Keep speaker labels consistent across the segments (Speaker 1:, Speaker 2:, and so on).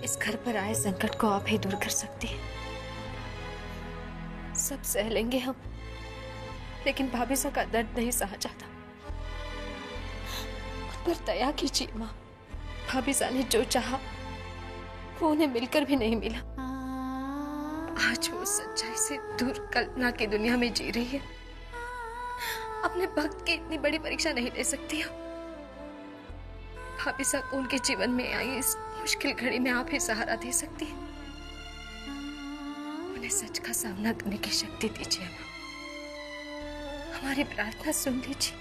Speaker 1: इस घर पर आए संकट को आप ही दूर कर सकती हैं। सब सह लेंगे हम, लेकिन भाभी सा का दर्द नहीं सहा जाता। उन पर दया कीजिए माँ। भाभी सा ने जो चाहा वो उन्हें मिलकर भी नहीं मिला। आज वो सच्चाई से दूर कल्पना की दुनिया में जी रही है। अपने भक्त की इतनी बड़ी परीक्षा नहीं ले सकती हो। भाभी सा को उनके जीवन में आई इस मुश्किल घड़ी में आप ही सहारा दे सकती हैं। उन्हें सच का सामना करने की शक्ति दीजिए माँ। हमारी प्रार्थना सुन लीजिए।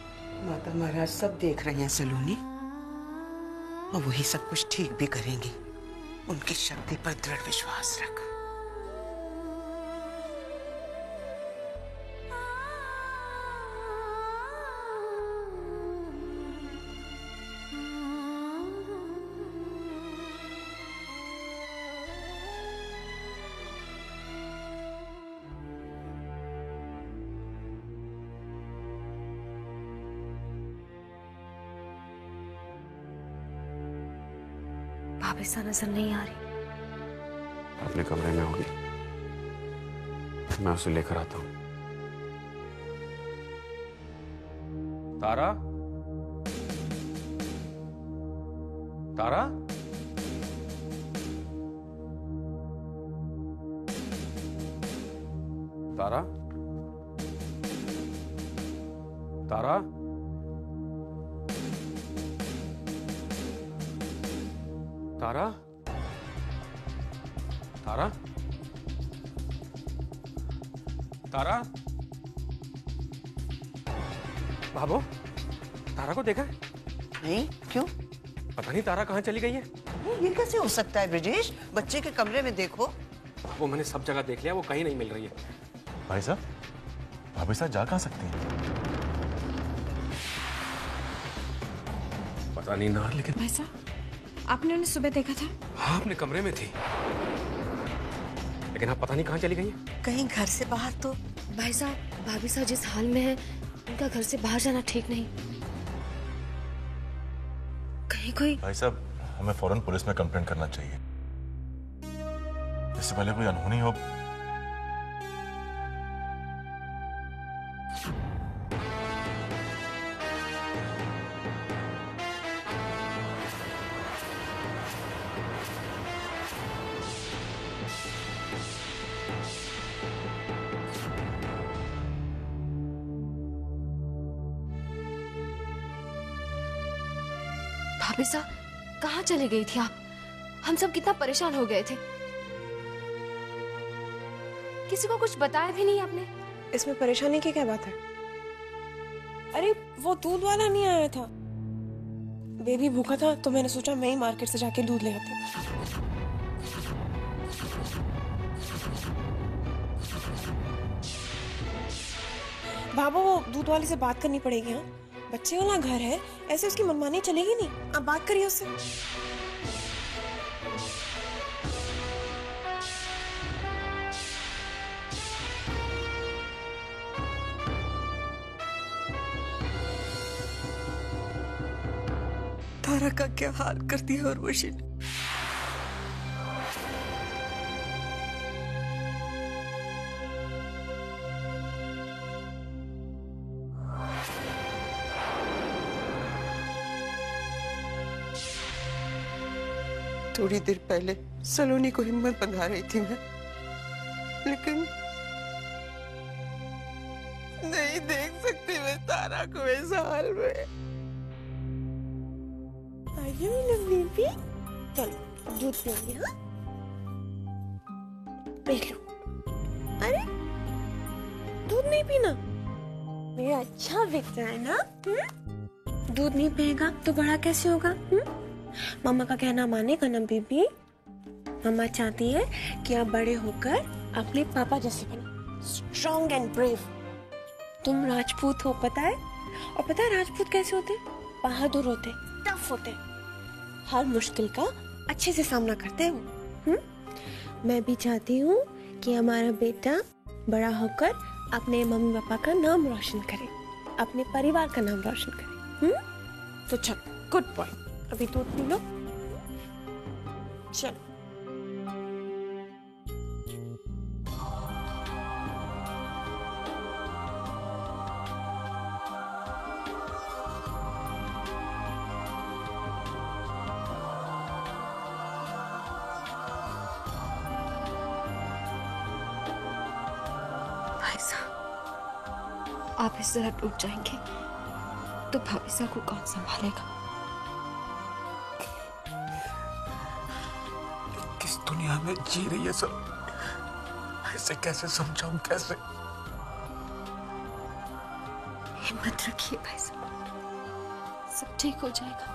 Speaker 2: माता महाराज सब देख रहे हैं सलोनी, और वही सब कुछ ठीक भी करेंगी। उनकी शक्ति पर दृढ़ विश्वास रख।
Speaker 1: भाभी सा नजर नहीं आ रही।
Speaker 3: अपने कमरे में होगी, मैं उसे लेकर आता हूं। तारा, तारा, तारा, तारा, तारा, तारा, तारा, भाभो, तारा को देखा?
Speaker 2: नहीं, क्यों?
Speaker 3: पता नहीं तारा कहाँ चली गई है।
Speaker 2: ये कैसे हो सकता है ब्रिजेश? बच्चे के कमरे में देखो।
Speaker 3: वो मैंने सब जगह देख लिया, वो कहीं नहीं मिल रही है।
Speaker 4: भाई साहब, भाभी साहब जा कहाँ सकती हैं?
Speaker 3: पता नहीं ना, लेकिन
Speaker 1: भाई साहब, आपने उन्हें सुबह देखा था?
Speaker 3: हाँ, अपने कमरे में थी, लेकिन आप पता नहीं कहाँ चली गई है।
Speaker 2: कहीं घर से बाहर तो?
Speaker 1: भाई साहब, भाभी साहब जिस हाल में है, उनका घर से बाहर जाना ठीक नहीं। कहीं कोई?
Speaker 4: भाई साहब, हमें फौरन पुलिस में कंप्लेंट करना चाहिए, इससे पहले कोई अनहोनी हो।
Speaker 1: भाभी साहब, कहाँ चली गई थी आप? हम सब कितना परेशान हो गए थे। किसी को कुछ बताया भी नहीं आपने।
Speaker 5: इसमें परेशानी की क्या बात है? अरे वो दूध वाला नहीं आया था, बेबी भूखा था तो मैंने सोचा मैं ही मार्केट से जाके दूध ले आती हूँ। बाबा, वो दूध वाले से बात करनी पड़ेगी। हाँ, बच्चे वाला घर है, ऐसे उसकी मनमानी चलेगी नहीं। आप बात करिए उससे।
Speaker 2: तारा का क्या हाल कर दिया उर्वशी ने। थोड़ी देर पहले सलोनी को हिम्मत बंधा रही थी मैं, लेकिन नहीं देख सकती मैं तारा को इस हाल में।
Speaker 5: बेबी, चलो दूध पियोगे? हाँ, पी लो। अरे दूध नहीं पीना? मेरा अच्छा बेटा है ना। दूध नहीं पिएगा तो बड़ा कैसे होगा? मामा का कहना मानेगा ना बेबी? मामा चाहती है कि आप बड़े होकर अपने पापा जैसे बनो, स्ट्रॉन्ग एंड ब्रेव। तुम राजपूत हो, पता है? और पता है राजपूत कैसे होते? बहादुर होते, टफ होते, हर मुश्किल का अच्छे से सामना करते हो। मैं भी चाहती हूँ कि हमारा बेटा बड़ा होकर अपने मम्मी पापा का नाम रोशन करे, अपने परिवार का नाम रोशन करे। तो चलो, गुड बॉय, अभी दूध पी लो। चलो।
Speaker 1: भाई साहब, आप इस तरह टूट जाएंगे तो भाभी साहब को कौन संभालेगा?
Speaker 3: किस दुनिया में जी रही है सब? ऐसे कैसे समझाऊं, कैसे?
Speaker 1: हिम्मत रखिए भाई साहब, सब ठीक हो जाएगा।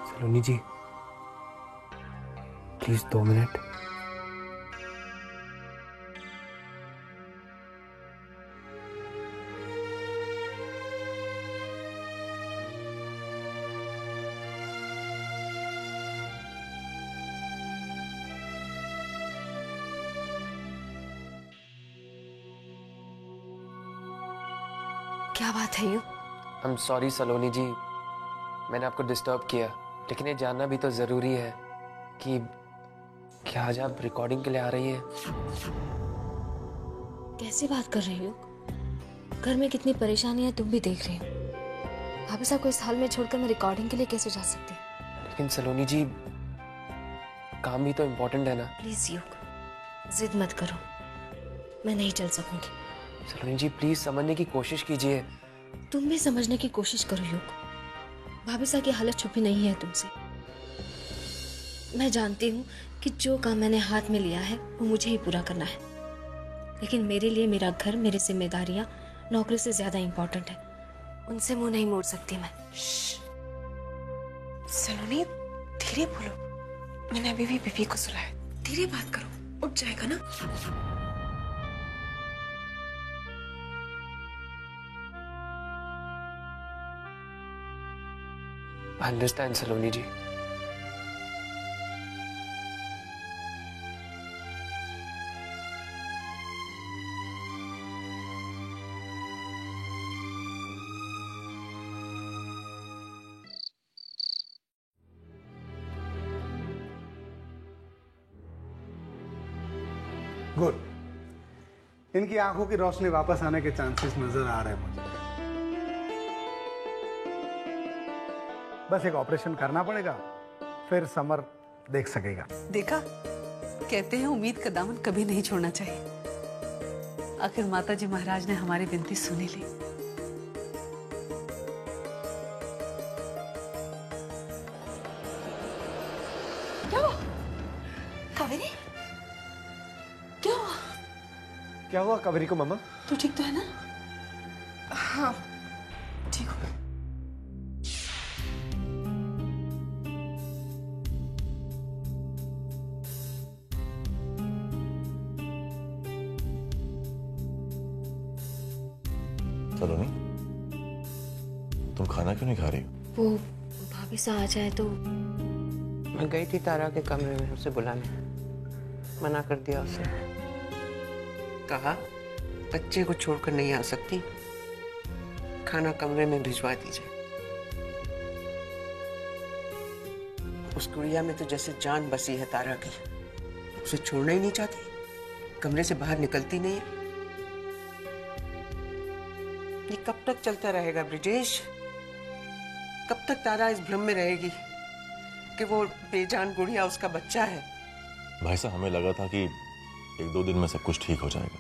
Speaker 6: सलोनी जी, प्लीज 2 मिनट।
Speaker 1: क्या बात है यू?
Speaker 7: I'm sorry सलोनी जी, मैंने आपको डिस्टर्ब किया, लेकिन ये जानना भी तो जरूरी है कि क्या आज आप रिकॉर्डिंग के लिए आ रही है?
Speaker 1: कैसी बात कर रही हो? घर में कितनी परेशानियां तुम भी देख रही हो। भाभी साहब को इस हाल में छोड़कर मैं रिकॉर्डिंग के लिए कैसे जा सकती?
Speaker 7: लेकिन सलोनी जी, काम भी तो इम्पोर्टेंट है ना।
Speaker 1: प्लीज युग, जिद मत करो, मैं नहीं चल सकूंगी।
Speaker 7: सलोनी जी प्लीज समझने की कोशिश कीजिए।
Speaker 1: तुम भी समझने की कोशिश करो युग, भाभी साहब की हालत छुपी नहीं है तुमसे। मैं जानती हूँ कि जो काम मैंने हाथ में लिया है वो मुझे ही पूरा करना है, लेकिन मेरे लिए मेरा घर, मेरी जिम्मेदारियां नौकरी से ज्यादा इम्पोर्टेंट है। उनसे मुंह नहीं मोड़ सकती मैं।
Speaker 5: सलोनी धीरे बोलो, मैंने अभी भी बीबी को सुलाया। धीरे बात करो, उठ जाएगा ना।
Speaker 7: अंडरस्टैंड सलोनी जी।
Speaker 8: गुड। इनकी आंखों की रोशनी वापस आने के चांसेस नजर आ रहे हैं मुझे। बस एक ऑपरेशन करना पड़ेगा, फिर समर देख सकेगा।
Speaker 9: देखा, कहते हैं उम्मीद का दामन कभी नहीं छोड़ना चाहिए। आखिर माताजी महाराज ने हमारी विनती सुनी ली।
Speaker 5: क्या हुआ कावेरी? क्या हुआ?
Speaker 8: क्या हुआ कावेरी को मम्मा?
Speaker 9: तू ठीक तो है ना?
Speaker 5: हाँ ठीक हो।
Speaker 4: सलोनी, तुम खाना क्यों नहीं खा रही हो?
Speaker 1: वो भाभी साहब आ जाए तो।
Speaker 2: मैं गई थी तारा के कमरे में उसे बुलाने, मना कर दिया उसे। कहा बच्चे को छोड़कर नहीं आ सकती, खाना कमरे में भिजवा दीजिए। उस गुड़िया में तो जैसे जान बसी है तारा की, उसे छोड़ना ही नहीं चाहती, कमरे से बाहर निकलती नहीं है। ये कब तक चलता रहेगा ब्रिजेश? कब तक तारा इस भ्रम में रहेगी कि वो बेजान गुड़िया उसका बच्चा है?
Speaker 4: भाई साहब, हमें लगा था कि 1-2 दिन में सब कुछ ठीक हो जाएगा,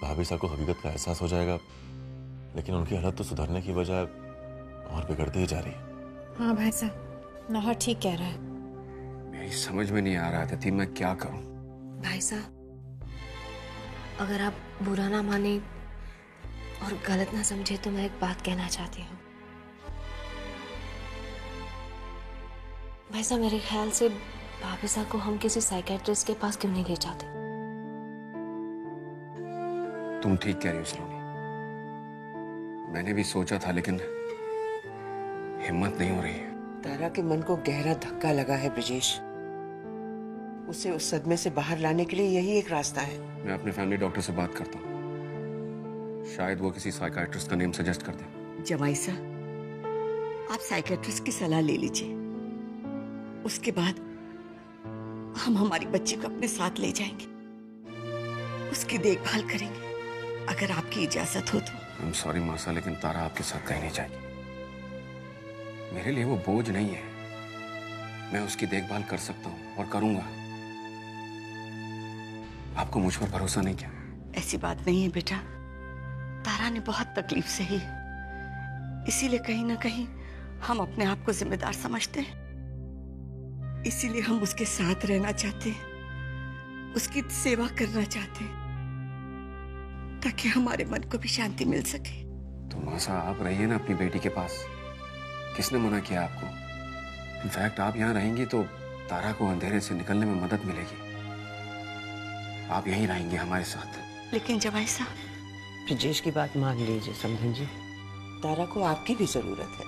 Speaker 4: भाभी साहब को हकीकत का एहसास हो जाएगा, लेकिन उनकी हालत तो सुधरने की बजाय और बिगड़ती ही जा रही है।
Speaker 1: हाँ भाई साहब, नौहर ठीक कह रहा है।
Speaker 3: मेरी समझ में नहीं आ रहा था मैं क्या करूं।
Speaker 1: भाई साहब, अगर आप बुरा ना माने और गलत ना समझे तो मैं एक बात कहना चाहती हूँ। भाई साहब, मेरे ख्याल से भाभी साहब को हम किसी साइकेट्रिस्ट के पास क्यों नहीं ले जाते?
Speaker 3: तुम ठीक कह रही हो सलोनी, मैंने भी सोचा था लेकिन हिम्मत नहीं हो रही है।
Speaker 2: तारा के मन को गहरा धक्का लगा है ब्रिजेश, उसे उस सदमे से बाहर लाने के लिए यही एक रास्ता है।
Speaker 3: मैं अपने फैमिली डॉक्टर से बात करता हूँ, शायद वो किसी साइकियाट्रिस्ट का नेम सजेस्ट कर दे।
Speaker 10: जवाई साहब, आप साइकियाट्रिस्ट की सलाह ले लीजिए, उसके बाद हम हमारी बच्ची को अपने साथ ले जाएंगे, उसकी देखभाल करेंगे। अगर आपकी इजाजत हो तो।
Speaker 3: I'm sorry मासा, लेकिन तारा आपके साथ कहीं नहीं जाएगी। मेरे लिए वो बोझ नहीं है। मैं उसकी देखभाल कर सकता हूँ और करूंगा। आपको मुझ पर भरोसा नहीं क्या?
Speaker 10: ऐसी बात नहीं है बेटा, तारा ने बहुत तकलीफ सही, इसीलिए कहीं ना कहीं हम अपने आप को जिम्मेदार समझते हैं। इसीलिए हम उसके साथ रहना चाहते हैं, उसकी सेवा करना चाहते हैं, ताकि हमारे मन को भी शांति मिल सके।
Speaker 3: तो मासा आप रहिए ना अपनी बेटी के पास। किसने मना किया आपको? इनफैक्ट आप यहाँ रहेंगी तो तारा को अंधेरे से निकलने में मदद मिलेगी। आप यहीं रहेंगे हमारे साथ।
Speaker 10: लेकिन जवाई साहब,
Speaker 2: ब्रिजेश की बात मान लीजिए समधन जी, तारा को आपकी भी जरूरत है।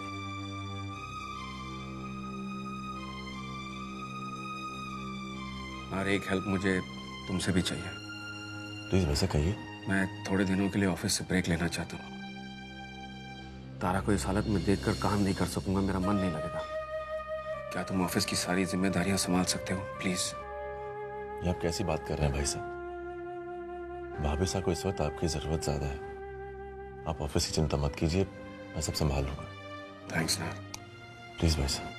Speaker 3: और एक हेल्प मुझे तुमसे भी चाहिए।
Speaker 4: प्लीज वैसे कहिए।
Speaker 3: मैं थोड़े दिनों के लिए ऑफिस से ब्रेक लेना चाहता हूँ। तारा को इस हालत में देखकर काम नहीं कर सकूंगा, मेरा मन नहीं लगेगा। क्या तुम ऑफिस की सारी जिम्मेदारियां संभाल सकते हो प्लीज?
Speaker 4: ये आप कैसी बात कर रहे हैं भाई साहब? भाभी साहब को इस वक्त आपकी जरूरत ज्यादा है। आप ऑफिस की चिंता मत कीजिए, मैं सब संभाल लूंगा।
Speaker 3: थैंक्स ना।
Speaker 4: प्लीज भाई साहब।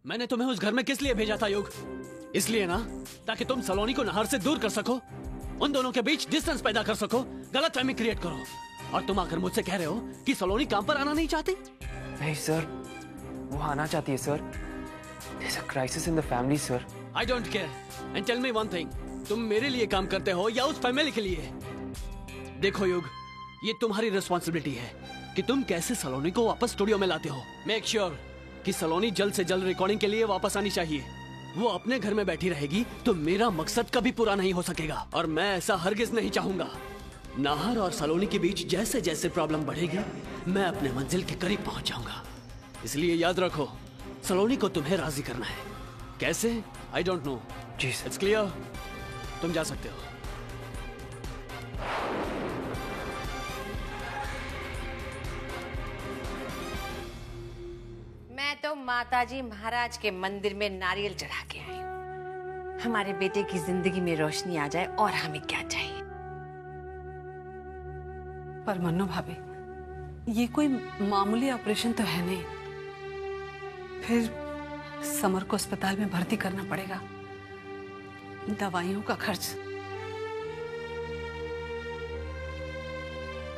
Speaker 6: मैंने तुम्हें उस घर में किस लिए भेजा था युग? इसलिए ना, ताकि तुम सलोनी को नहर से दूर कर सको, उन दोनों के बीच डिस्टेंस पैदा कर सको, गलतफहमी क्रिएट करो। और तुम आकर मुझसे कह रहे हो कि सलोनी काम पर आना नहीं चाहती?
Speaker 7: नहीं सर, वो आना चाहती है sir. There's a crisis in the family, sir.
Speaker 6: I don't care. And tell me one thing. तुम मेरे लिए काम करते हो या उस फैमिली के लिए? देखो युग, ये तुम्हारी रिस्पॉन्सिबिलिटी है कि तुम कैसे सलोनी को वापस स्टूडियो में लाते हो। मेक श्योर कि सलोनी जल्द से जल्द रिकॉर्डिंग के लिए वापस आनी चाहिए। वो अपने घर में बैठी रहेगी तो मेरा मकसद कभी पूरा नहीं हो सकेगा, और मैं ऐसा हरगिज नहीं चाहूंगा। नाहर और सलोनी के बीच जैसे जैसे प्रॉब्लम बढ़ेगी, मैं अपने मंजिल के करीब पहुंच जाऊंगा। इसलिए याद रखो, सलोनी को तुम्हें राजी करना है। कैसे? I don't know.
Speaker 7: जी सर।
Speaker 6: It's clear? तुम जा सकते हो।
Speaker 11: मैं तो माताजी महाराज के मंदिर में नारियल चढ़ा के आई हूँ। हमारे बेटे की जिंदगी में रोशनी आ जाए और हमें क्या चाहिए।
Speaker 9: पर मन्नू भाभी, ये कोई मामूली ऑपरेशन तो है नहीं। फिर समर को अस्पताल में भर्ती करना पड़ेगा, दवाइयों का खर्च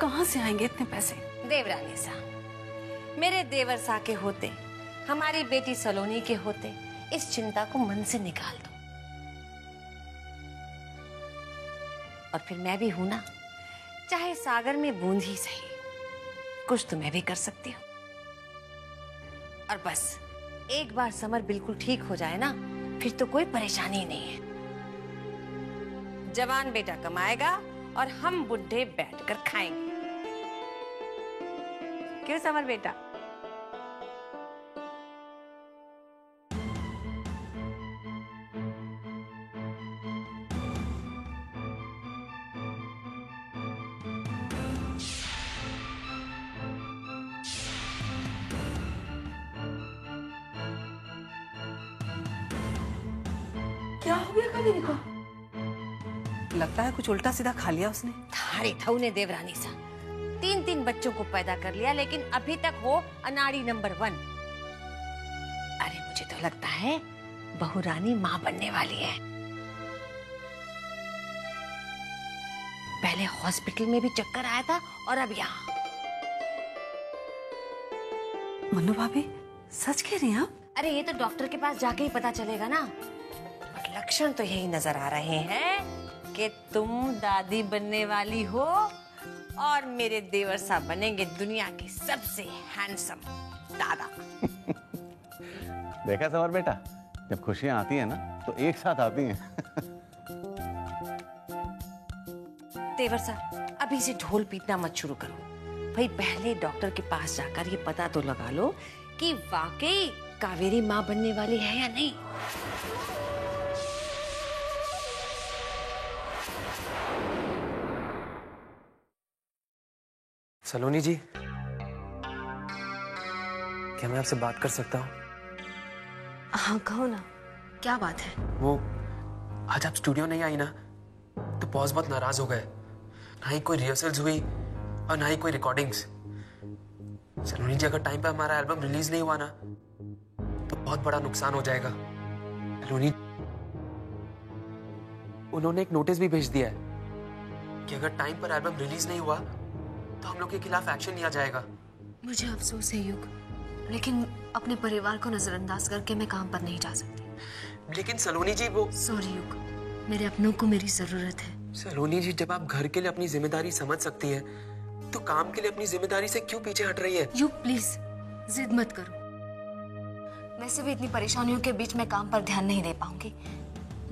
Speaker 9: कहाँ से आएंगे इतने पैसे?
Speaker 11: देवरानी सा, मेरे देवर सा के होते, हमारी बेटी सलोनी के होते, इस चिंता को मन से निकाल दो। और फिर मैं भी हूं ना, चाहे सागर में बूंद ही सही, कुछ तो मैं भी कर सकती हूँ। और बस एक बार समर बिल्कुल ठीक हो जाए ना, फिर तो कोई परेशानी नहीं है। जवान बेटा कमाएगा और हम बुढ़े बैठकर खाएंगे। क्यों समर बेटा?
Speaker 9: क्या हो गया कबीर को? लगता है कुछ उल्टा सीधा खा लिया उसने।
Speaker 11: थारी थऊ ने देवरानी सा 3 बच्चों को पैदा कर लिया, लेकिन अभी तक वो अनाड़ी नंबर 1। अरे मुझे तो लगता है बहू रानी मां बनने वाली है। पहले हॉस्पिटल में भी चक्कर आया था और अब यहाँ।
Speaker 9: मन्नू भाभी, सच कह रही हैं आप?
Speaker 11: अरे ये तो डॉक्टर के पास जाके ही पता चलेगा ना। और लक्षण तो यही नजर आ रहे हैं कि तुम दादी बनने वाली हो और मेरे देवर साहब बनेंगे दुनिया के सबसे हैंडसम दादा।
Speaker 8: देखा समर बेटा, जब खुशियां आती हैं ना तो एक साथ आती हैं।
Speaker 11: देवर साहब, अभी से ढोल पीटना मत शुरू करो भाई। पहले डॉक्टर के पास जाकर ये पता तो लगा लो कि वाकई कावेरी मां बनने वाली है या नहीं।
Speaker 7: सलोनी जी, क्या मैं आपसे बात कर सकता हूँ?
Speaker 5: हाँ कहो ना, क्या बात है?
Speaker 7: वो आज आप स्टूडियो नहीं आई ना, तो बॉस बहुत नाराज हो गए। ना ही कोई रिहर्सल्स हुई और ना ही कोई रिकॉर्डिंग्स। सलोनी जी, अगर टाइम पे हमारा एल्बम रिलीज नहीं हुआ ना, तो बहुत बड़ा नुकसान हो जाएगा। सलोनी, उन्होंने एक नोटिस भी भेज दिया है कि अगर टाइम पर एल्बम रिलीज नहीं हुआ तो हम लोग के खिलाफ एक्शन लिया जाएगा।
Speaker 5: मुझे अफसोस है युग, लेकिन अपने परिवार को नजरअंदाज करके मैं काम पर नहीं जा सकती।
Speaker 7: लेकिन सलोनी जी, वो
Speaker 5: सॉरी युग, मेरे अपनों को मेरी जरूरत है।
Speaker 7: सलोनी जी, जब आप घर के लिए अपनी जिम्मेदारी समझ सकती हैं, तो काम के लिए अपनी जिम्मेदारी से क्यों पीछे हट रही है?
Speaker 5: युग प्लीज जिद मत करो। वैसे भी इतनी परेशानियों के बीच में काम पर ध्यान नहीं दे पाऊंगी।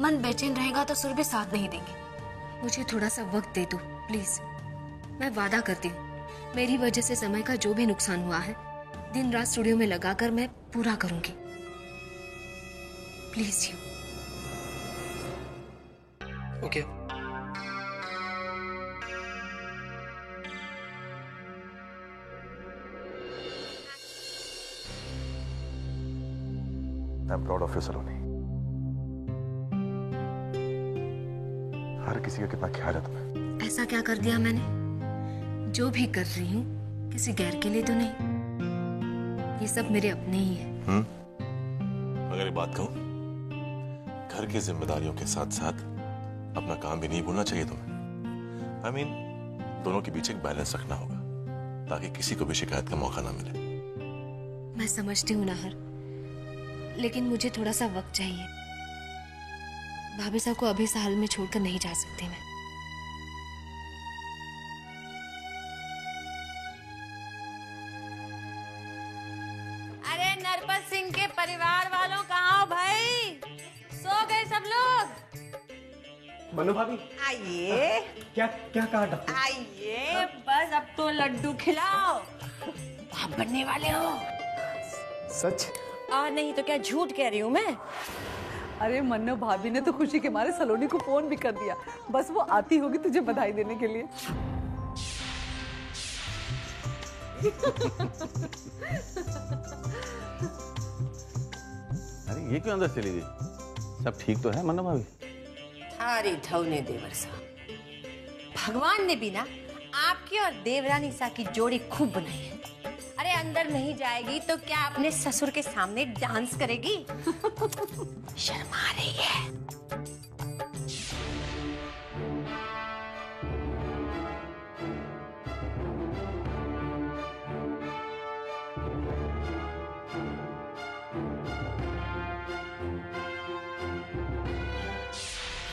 Speaker 5: मन बेचैन रहेगा तो सुर भी साथ नहीं देंगे। मुझे थोड़ा सा वक्त दे दो प्लीज। मैं वादा करती हूँ, मेरी वजह से समय का जो भी नुकसान हुआ है, दिन रात स्टूडियो में लगाकर मैं पूरा करूंगी। Please you.
Speaker 7: Okay.
Speaker 4: I am proud of you Saloni. हर किसी का कितना ख्याल है तुम्हें।
Speaker 5: ऐसा क्या कर दिया मैंने? जो भी कर रही हूँ किसी गैर के लिए तो नहीं, ये सब मेरे अपने ही है।
Speaker 4: अगर एक बात कहूं, घर की जिम्मेदारियों के साथ साथ अपना काम भी नहीं भूलना चाहिए तुम्हें। I mean, दोनों के बीच एक बैलेंस रखना होगा ताकि किसी को भी शिकायत का मौका ना मिले।
Speaker 5: मैं समझती हूँ नाहर, लेकिन मुझे थोड़ा सा वक्त चाहिए। भाभी साहब को अभी इस हाल में छोड़कर नहीं जा सकती मैं।
Speaker 11: अरे नरपत सिंह के परिवार वालों कहाँ हो भाई? सो गए सब लोग?
Speaker 12: मनु भाभी,
Speaker 11: आइए।
Speaker 12: क्या क्या कहा डॉक्टर?
Speaker 11: आइए, बस अब तो लड्डू खिलाओ। आप बनने वाले हो?
Speaker 12: सच?
Speaker 11: और नहीं तो क्या झूठ कह रही हूँ मैं?
Speaker 9: अरे मन्नू भाभी ने तो खुशी के मारे सलोनी को फोन भी कर दिया। बस वो आती होगी तुझे बधाई देने के लिए।
Speaker 4: अरे ये क्यों अंदर चली गई? सब ठीक तो है मन्ना भाभी?
Speaker 11: थारी धौने देवर सा, भगवान ने भी ना आपकी और देवरानी सा की जोड़ी खूब बनाई है। अरे अंदर नहीं जाएगी तो क्या अपने ससुर के सामने डांस करेगी? शर्मा रही है।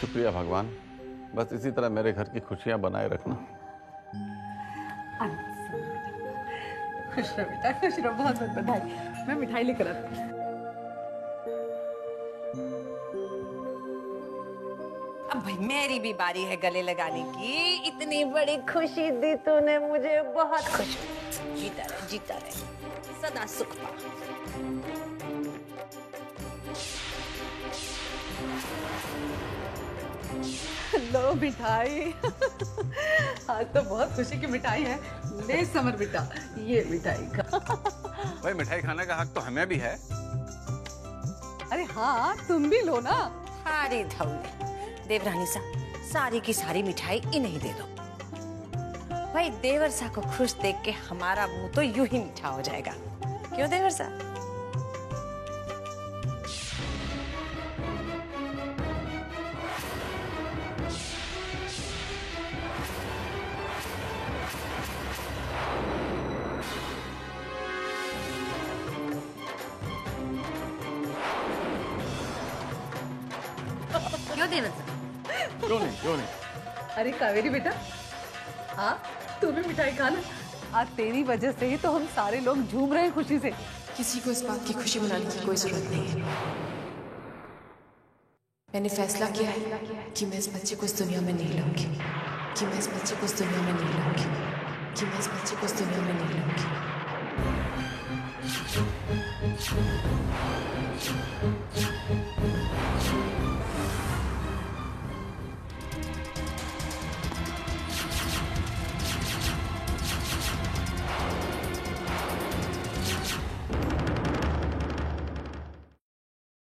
Speaker 4: शुक्रिया भगवान, बस इसी तरह मेरे घर की खुशियां बनाए रखना।
Speaker 9: खुश रहो बेटा, खुश रहो। बहुत बहुत बधाई। मैं मिठाई लेकर आती हूँ।
Speaker 11: अब भाई मेरी भी बारी है गले लगाने की। इतनी बड़ी खुशी दी तूने मुझे, बहुत खुश हूँ। जीता रहे सदा सुख पा।
Speaker 9: लो मिठाई। आज तो बहुत खुशी की मिठाई है। ले समर बेटा, ये मिठाई खा।
Speaker 3: भाई मिठाई खाने का हक तो हमें भी है।
Speaker 9: अरे हाँ, तुम भी लो ना।
Speaker 11: सारी धौली देवरानी सा, सारी की सारी मिठाई इन्हें दे दो। भाई देवर सा को खुश देख के हमारा मुंह तो यूं ही मीठा हो जाएगा। क्यों देवर सा? क्यों देवर सा?
Speaker 3: क्यों नहीं?
Speaker 9: अरे कावेरी बेटा, हाँ तू भी मिठाई खा ना। आज तेरी वजह से ही तो हम सारे लोग झूम रहे हैं खुशी से।
Speaker 1: किसी को इस बात की खुशी मनाने की कोई जरूरत नहीं है। मैंने फैसला किया है कि मैं इस बच्चे को इस दुनिया में नहीं लाऊंगी, कि मैं इस बच्चे को इस दुनिया में नहीं लाऊंगी, कि मैं इस बच्चे को इस दुनिया में नहीं लाऊंगी।